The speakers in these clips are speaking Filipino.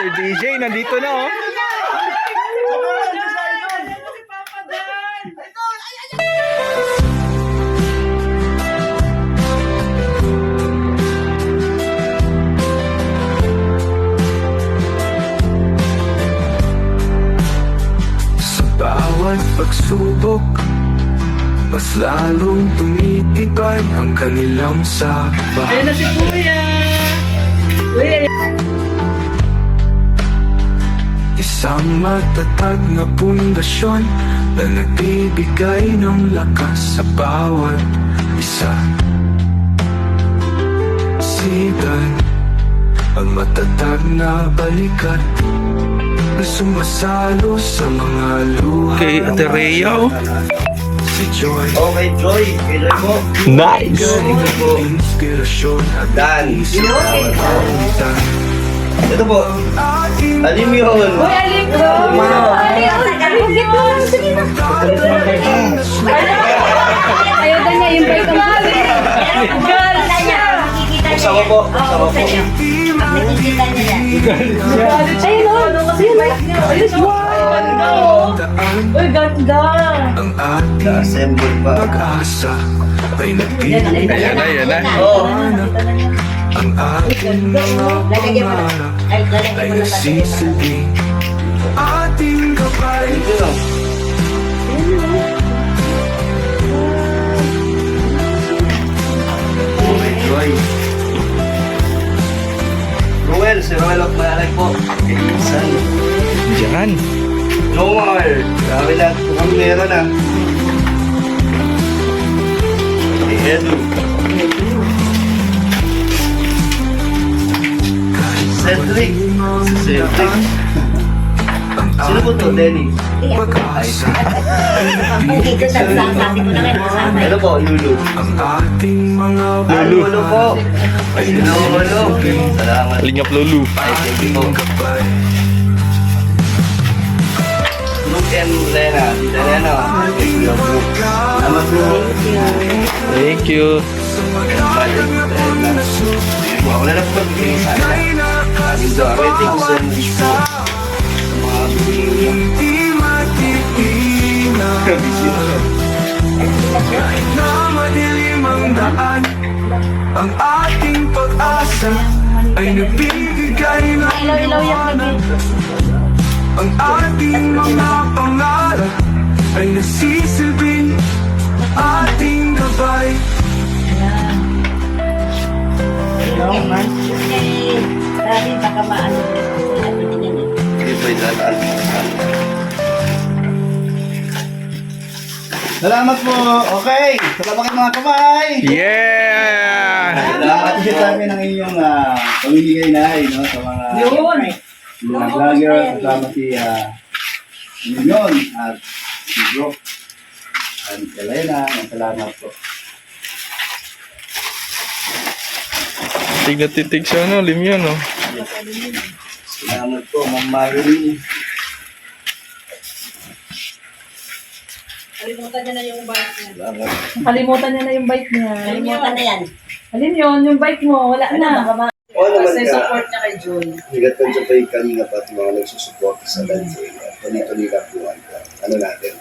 Sir DJ, nandito na oh. Sa bawat pagsubok, mas lalong tumitibay ang kanilang sapa. Ayun na si Kuya! Uy, Isang matatag na pundasyon na nagbibigay ng lakas sa bawat isa. Sigan ang matatag na balikat na sumasalo sa mga luha. Kay Ate Rhea oh. Si Joy. Okay, Joy. Kailan mo? Nice! Inspirasyon at Dan. palitan. Ito po. Alim yun. Uy, aling ko! Aling ko! Ayaw na niya yung bike ang girl niya! Buksan ko po. Buksan ko po. Ayun o! Ayun o! Ayun o! Uy, ganda! Ang ating Na-assemble pa. pag-asa ay nagbibigay Ayan na, ayan na. Oo. ang ating mga pangarap ay nagsisilbing ating gabay. Ito lang. Okay, Joy. Ruel, si Ruel of Malay po. Kaisan. Diyan. Jomar. Grabe na. Kung meron na. Si Edu. Cedric. Si Cedric. Sino po to? Denny. Pag-asa Ano po? Lulu. ang ating mga Lulu po. ay Lulu. Salamat. Lingap Lulu. Ay, thank you po. gabay. Luke and Lena. Tita Lena. Thank you po. Salamat po. Thank you. Wala na po magbigay sa akin. Aming doon. Thank you so much po. Sa mga Hindi matitinag kahit na madilim ang daan, ang ating pag-asa ay nagbibigay ng liwanag. Ang ating mga pangarap ay nasisilbing ating gabay. hindi po idataan. Salamat po. Okay. Salamat kayo mga kamay. Yeah! Salamat din sa amin ang inyong pamimigay na no, sa mga mga vlogger. Salamat si Mignon at si Brooke at Elena. Salamat po. Tig na titig siya no, limyon no. Salamat po, Ma'am Marilyn. Kalimutan niya na yung bike niya. Salamat. Kalimutan niya na yung bike niya. Kalimutan na yan. Alin yun? Yung bike mo, wala na. Oo naman Kasi ka. support niya kay Joy. Higat ko dyan pa yung kanina pa at mga nagsusupport sa Lanzay. Ganito nila po ano natin.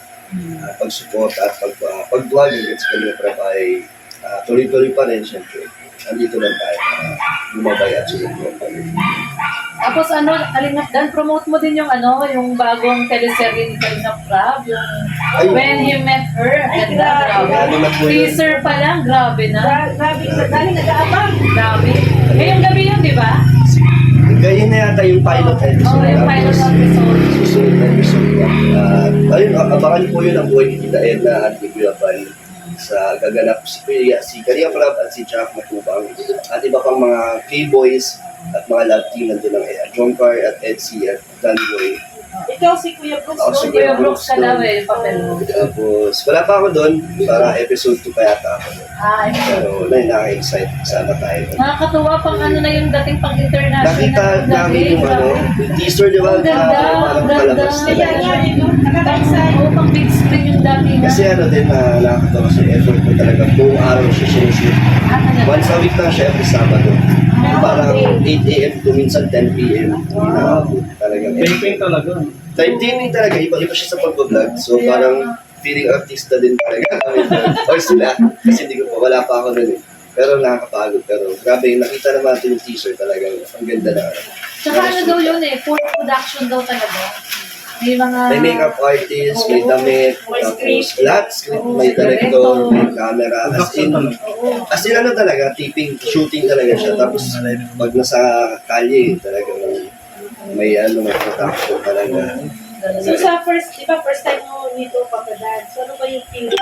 Pag-support at pag-vlog sa kanila para ay tuloy-tuloy pa rin siyempre. Andito lang tayo lumabay at sumunod pa rin. Tapos ano, Kalingap Dan, promote mo din yung ano, yung bagong teleserye ni Kalingap Rab, yung Ay, When He Met Her. Ang ganda, grabe. Ano na po yun? Teaser pa lang, grabe na. Grabe, galing nag-aabang. Grabe. Ngayong gabi yun, di ba? Ganyan na yata yung pilot episode. Oo, yung pilot episode. Susunod na episode na. Ayun, abangan po yun ang buhay ni Tita Edna at ni Kuya Van sa gaganap si Karia Prab at si Jack Matubang at iba pang mga K-boys at mga love team nandun ng John Carr at Edsy at Danboy. Ikaw si Kuya Brooks, Ako si no? Kuya Kuya Brooks ka Brooks, daw no? eh, papel mo. Tapos wala pa ako doon, para episode 2 pa yata ako doon. Ay, Pero nakaka-excite, sana tayo. nakakatuwa pang ano na yung dating pang international. Nakita namin yung ano, yung teaser, di ba? Ang ganda, ang ganda. Palabas talaga. Oo, pang big screen yung dating. Kasi ano din na nakakatawa siya, effort ko talaga buong araw siya sinushoot. Once a week lang siya every Sabado. Parang 8 a.m. to minsan 10 p.m. Talagang Taping talaga. timing talaga, iba siya sa pag-vlog. So parang feeling artista din talaga kami doon. Or sila, kasi hindi ko pa, wala pa ako nun eh. Pero nakakapagod. Pero grabe, nakita naman natin yung teaser talagang ang ganda na. Tsaka ano daw yun eh, full production daw talaga. May mga... May makeup artist, may damit, tapos lahat, script, may director, may camera, as in ano talaga, shooting talaga siya. Tapos pag nasa kalye, talagang may may production talaga. So sa first, di ba, first time mo nito papadaan. So ano ba yung feeling?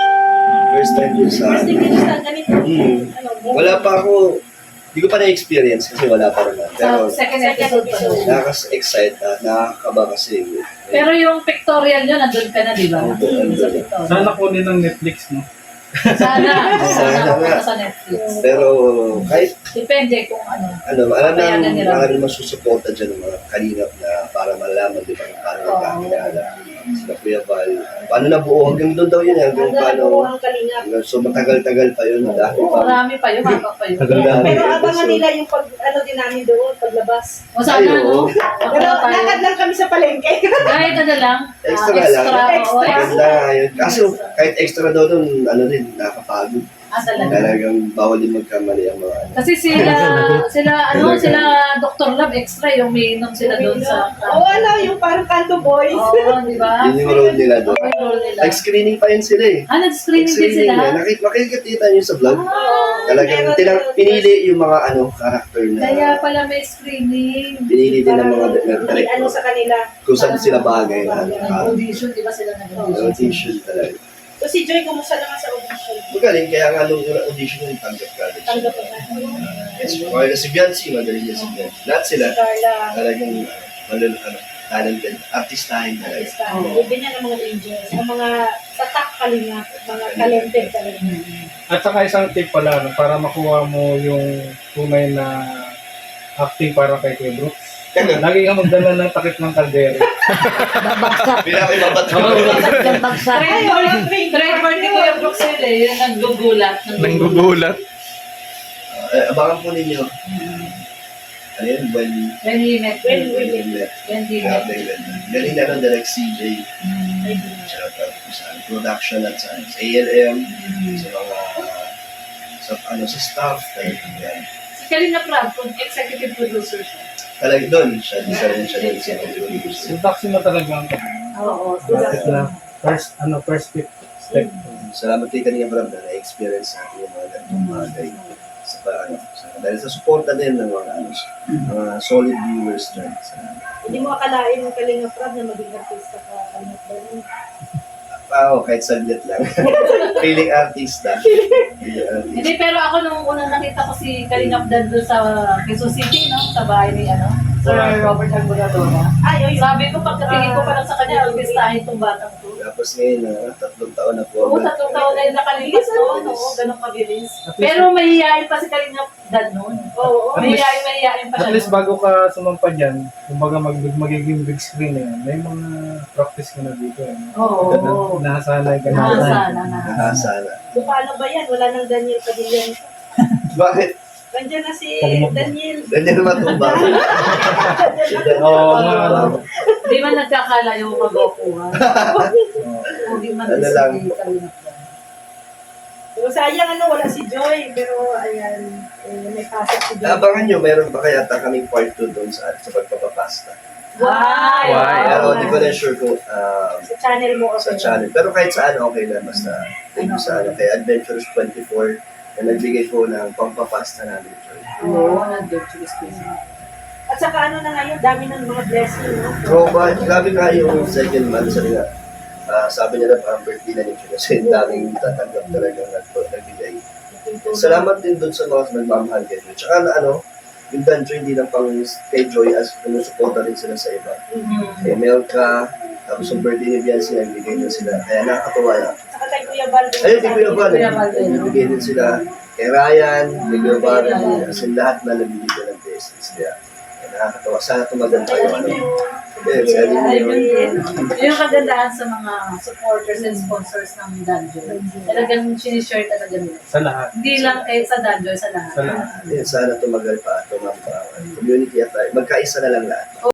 First time yun sa... First time nito sa ganito. Ano, Wala pa ako, hindi ko pa na-experience kasi wala pa naman. Pero Sa second episode pa daw. nakaka-excite at nakakaba kasi. Pero yung pictorial yun, nandun ka na, di ba? Sa pictorial. Sana kunin ng Netflix, no? Sana. Sana Sana nga. sa Netflix. Pero kahit Depende kung ano. alam Bayanan namin, nila. marami masusuporta dyan ng mga kalingap na para malaman, di ba, kung paano nagkakilala. Sila Kuya Val. Paano nabuo? Hanggang doon daw yun, hanggang hanggang paano. ang kalingap. So matagal-tagal pa yun. Dati pa. Marami pa yun, habang pa yun. Tagal na. Pero abangan nila yung pag, ano din namin doon, paglabas. O sana, Ay, oo. no? Pero lakad lang kami sa palengke. Kahit ano lang, Extra lang. oo, Maganda nga yun. Kaso kahit extra daw doon, ano din, nakakapagod. talaga. Talagang bawal din magkamali ang mga ano. Kasi sila Dr. Love extra yung umiinom sila doon sa... Oo, ano, yung parang Kanto Boys. Oo, di ba? Yun yung role nila doon. Yung role nila. Nag-screening pa yun sila eh. Nag-screening din Nag-screening sila? na. Makikita nyo sa vlog. Ah, Talagang pinili yung mga character na kaya pala may screening. pinili din ng mga Ano director sa kanila. kung saan sila bagay na Nag-audition, di ba sila nag-audition? audition talaga. So si Joy, kumusta naman sa audition? Magaling, kaya nga nung una audition yung tanggap ka. Tanggap pa na. Yes, okay na si Biancy, magaling na si Biancy. Lahat sila, Carla. talagang talented, artistahin talaga. Iba niya ng mga angels. Ang mga tatak kalingap. Mga talented talaga. At saka isang tip pala, no, para makuha mo yung tunay na acting para kay Kuya Brooks. Lagi kang magdala ng takip ng kaldero. Pinakababat ko. Trademark ni Kuya Brooks yun eh, yung nanggugulat. Nanggugulat. Abangan po ninyo. Ano yun? When he met. When we met. When he met. Galing na ng direct CJ. Shout out po sa production at sa ALM, sa mga sa staff. Talagang Si Kalina Prab, executive producer siya. talagang doon, siya din sa producer. Syntaxi na talaga ang Oo. first step. Salamat kay kanina Brad na na-experience natin yung mga ganitong bagay. Dahil sa suporta din ng mga solid viewers dyan. Hindi mo akalain ng Kalingap Rab na maging artista ka. Kahit saglit lang. Feeling artista. Hindi, pero ako nung unang nakita ko si Kalingap Dan doon sa Quezon City, no? Sa bahay ni Sir Robert Almoradora. Sabi ko, pagkatingin ko pa lang sa kanya, artistahin itong batang to. Tapos ngayon, 3 taon na po. Oo, 3 taon na yung nakalipas noon. Oo, ganun kabilis. Pero mahihayin pa si Kalingap Dan noon. Oo, mahihayin pa siya At least noon. bago ka sumampa dyan, kumbaga magiging big screen na yan, may mga practice ka na dito. Oo. Nahasanay ka na. Nakasana. Nakasana. So paano ba yan? Wala nang Daniel Padilla. Bakit? Nandiyan na si Daniel. Ganyan naman tumba. Oo nga. Di man nagkakalayo mag-okuhan. Hindi man Ano lang. si Kalingap Dan. So sayang wala si Joy. Pero ayan, may pasok si Joy. Abangan nyo, meron pa kaya kaming part 2 doon sa pagpapapasta. Why? Pero hindi ko na sure kung Sa channel mo. sa channel. Pero kahit saan okay lang. Basta thank you sa kay Adventures 24 na nagbigay po ng pampapasta namin. Oo, nag-choose ko. At saka na ngayon, dami ng mga blessing. Grabe nga yung second month. Sabi nila parang birthday na nito kasi daming tatanggap talaga nagbigay. Salamat din doon sa mga nagmamahal kay Joy. Tsaka yung Danjo hindi lang pang kay Joy as sumusuporta rin sila sa iba. Kay Melka, tapos yung birthday ni Biancy, nagbigay din sila. Kaya nakakatuwa na. Saka kay Kuya Bal. Ayun, kay Kuya Val. Nagbigay din sila. Kay Ryan, kay Kuya Val. Kasi lahat na nagbibigay ng blessings. Kaya nakakatawa. Sana tumagal tayo. Yes, Yeah, ano I mean, yun. Yung kagandahan sa mga supporters and sponsors ng Danjoy. Talagang sinishare talaga nila. Sa lahat. Hindi lang kayo sa Danjoy, sa lahat. Sa lahat. Sana tumagal pa, tumamba. Community at tayo. Magkaisa na lang lahat.